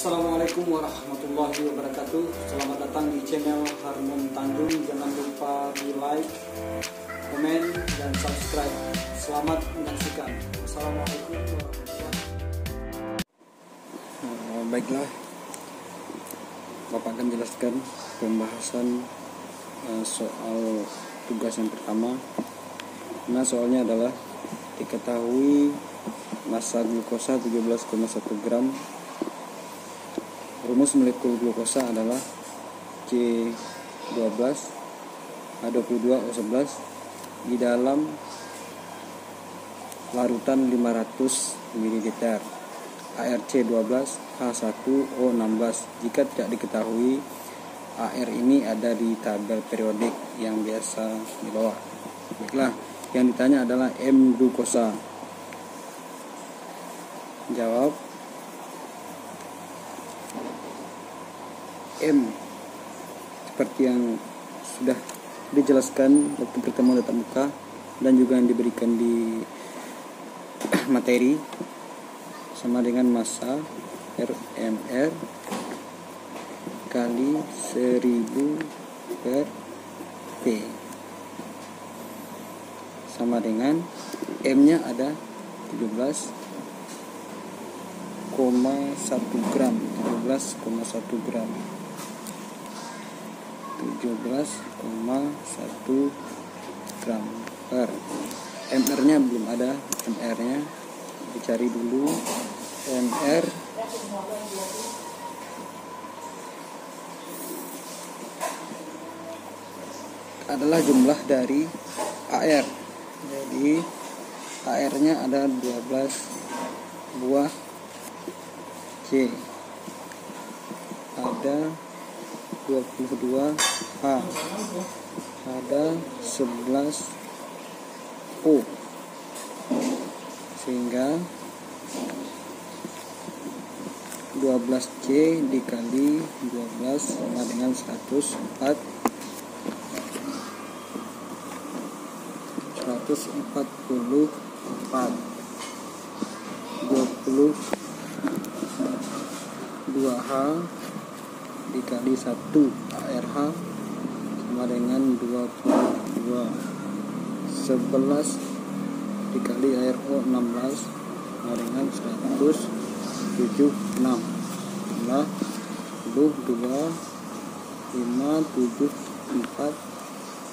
Assalamualaikum warahmatullahi wabarakatuh. Selamat datang di channel Harmon Tanjung. Jangan lupa di like, komen, dan subscribe. Selamat menyaksikan. Assalamualaikum warahmatullahi wabarakatuh. Baiklah, Bapak akan jelaskan pembahasan soal tugas yang pertama. Nah, soalnya adalah diketahui massa glukosa 17,1 gram. Rumus molekul glukosa adalah C12 H22O11 di dalam larutan 500 ml, ARC12 H1O16. Jika tidak diketahui, AR ini ada di tabel periodik yang biasa di bawah. Baiklah, yang ditanya adalah M glukosa. Jawab M, seperti yang sudah dijelaskan waktu pertemuan tatap muka dan juga yang diberikan di materi, sama dengan massa RMR kali 1000 per P, sama dengan M nya ada 17,1 gram 17,1 gram 17,1 gram per MR nya belum ada. MR nya dicari dulu. MR adalah jumlah dari AR, jadi AR nya ada 12 buah C, ada 22 H, ada 11 O, sehingga 12 C dikali 12 sama dengan 144 22H dikali 1 ARH sama dengan 22, 11 dikali ARO 16 sama dengan 176, nah 22, 5, 7, 4,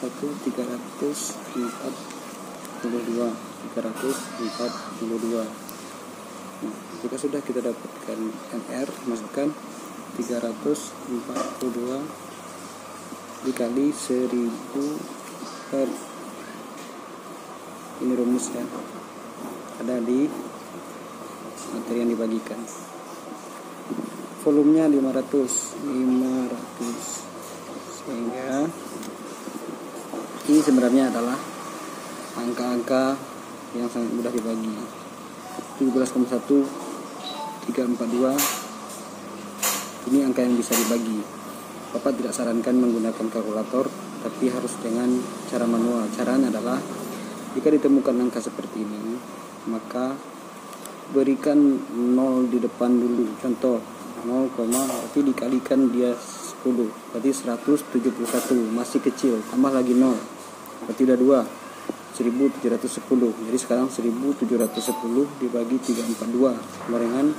1, 342. Jika sudah kita dapatkan MR, masukkan 342 dikali 1000 per, ini rumusnya ada di materi yang dibagikan. Volumenya 500, sehingga ini sebenarnya adalah angka-angka yang sangat mudah dibagi. 17,1 342 ini angka yang bisa dibagi. Bapak tidak sarankan menggunakan kalkulator, tapi harus dengan cara manual. Caranya adalah jika ditemukan angka seperti ini, maka berikan 0 di depan dulu. Contoh 0, berarti dikalikan dia 10, berarti 171, masih kecil, tambah lagi 0, berarti udah 2, 1710. Jadi sekarang 1710 dibagi 342 sama dengan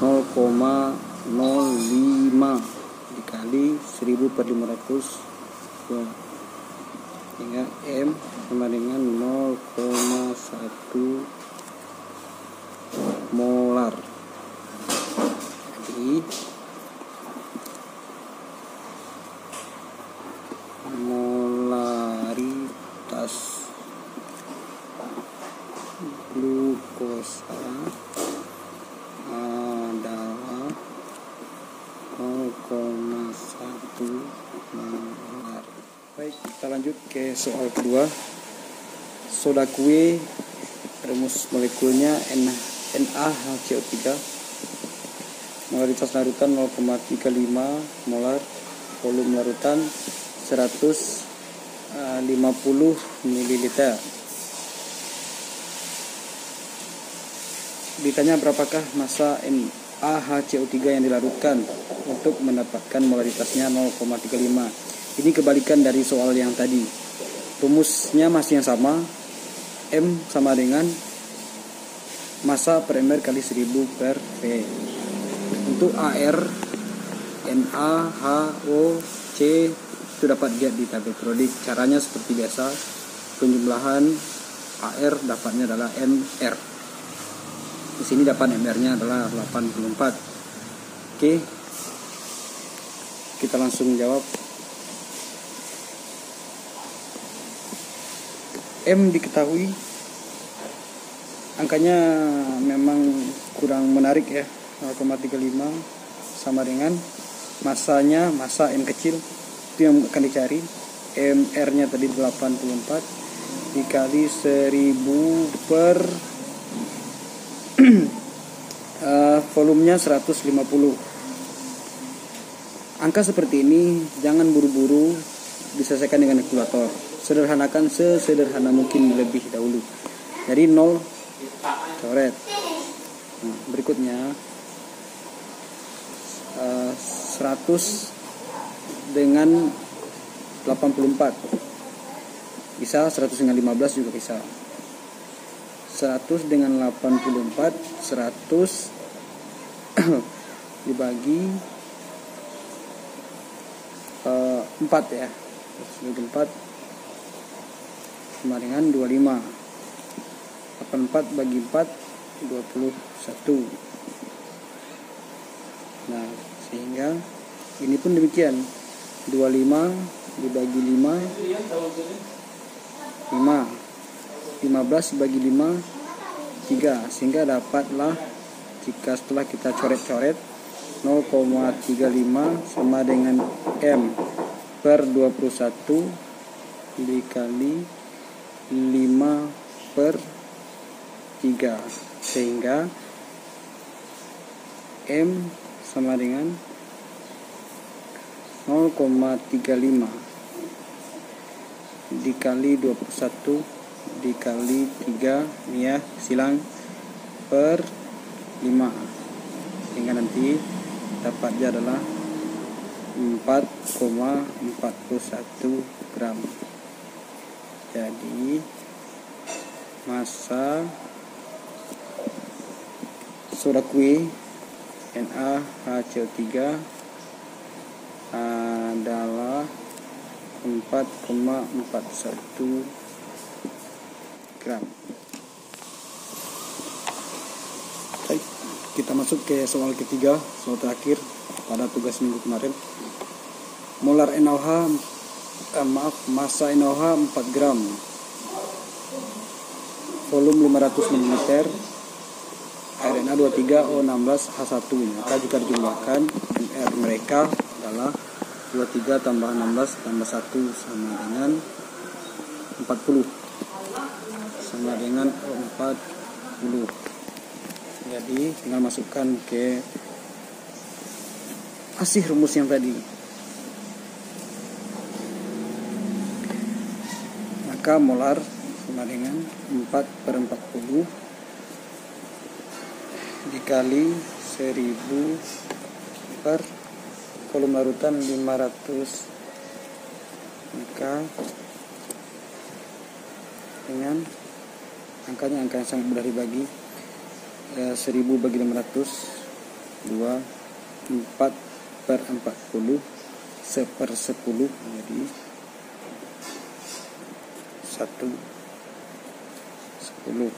0,05 dikali 1000 per 500, sehingga M sama dengan 0,1 molar. Jadi molaritas glukosa adalah 0,1 molar. Baik, kita lanjut ke soal kedua. Soda kue, rumus molekulnya NaHCO3, molaritas larutan 0,35 molar, volume larutan 150 ml. Ditanya berapakah massa AHCO3 yang dilarutkan untuk mendapatkan molaritasnya 0,35. Ini kebalikan dari soal yang tadi. Rumusnya masih yang sama. M sama dengan massa per ml kali 1000 per V. Untuk AR, NaHOC itu dapat dilihat di tabel periodik. Caranya seperti biasa, penjumlahan AR dapatnya adalah MR. Di sini dapat MR-nya adalah 84. Oke, kita langsung jawab. M diketahui, angkanya memang kurang menarik ya, 0,35 sama dengan massanya, massa M kecil itu yang akan dicari. MR-nya tadi 84 dikali 1000 per volumenya 150. Angka seperti ini jangan buru-buru diselesaikan dengan kalkulator. Sederhanakan sesederhana mungkin lebih dahulu. Jadi 0 coret. Nah, berikutnya 100 dengan 84 bisa, 100 dengan 15 juga bisa. 100 dengan 84, 100 dibagi 4 ya, 1 bagi 4 sama dengan 25. 84 bagi 4 21. Nah, sehingga ini pun demikian, 25 dibagi 5 5, 15 bagi 5 3, sehingga dapatlah jika setelah kita coret-coret 0,35 sama dengan M per 21 dikali 5 per 3, sehingga M sama dengan 0,35 dikali 21 dikali 3 ini ya, silang, per 5, sehingga nanti dapatnya adalah 4,41 gram. Jadi massa soda kue NaHCO3 adalah 4,41 gram. Baik, kita masuk ke soal ketiga, soal terakhir pada tugas minggu kemarin. Molar NaOH, massa NaOH 4 gram, volume 500 ml, air Na23O16H1. Maka jika dijumlahkan, MR mereka adalah 23 tambah 16 tambah 1 sama dengan 40, sama dengan 40. Jadi tinggal masukkan ke asih rumus yang tadi. Maka molar sama dengan 4/40 dikali 1000 per volume larutan 500, maka dengan angkanya angka yang sangat mudah dibagi. 1000 bagi 500 2, 4 per 40 1/10, jadi 1/10.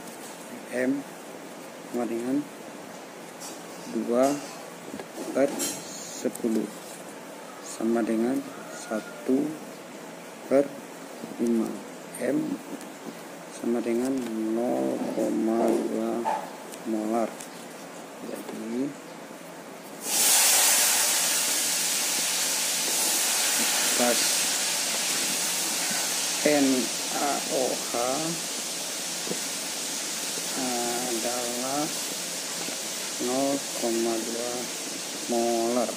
M sama dengan 2 per 10 sama dengan 1 per 5. M sama dengan 0,2 molar. Jadi pas NaOH adalah 0,2 molar.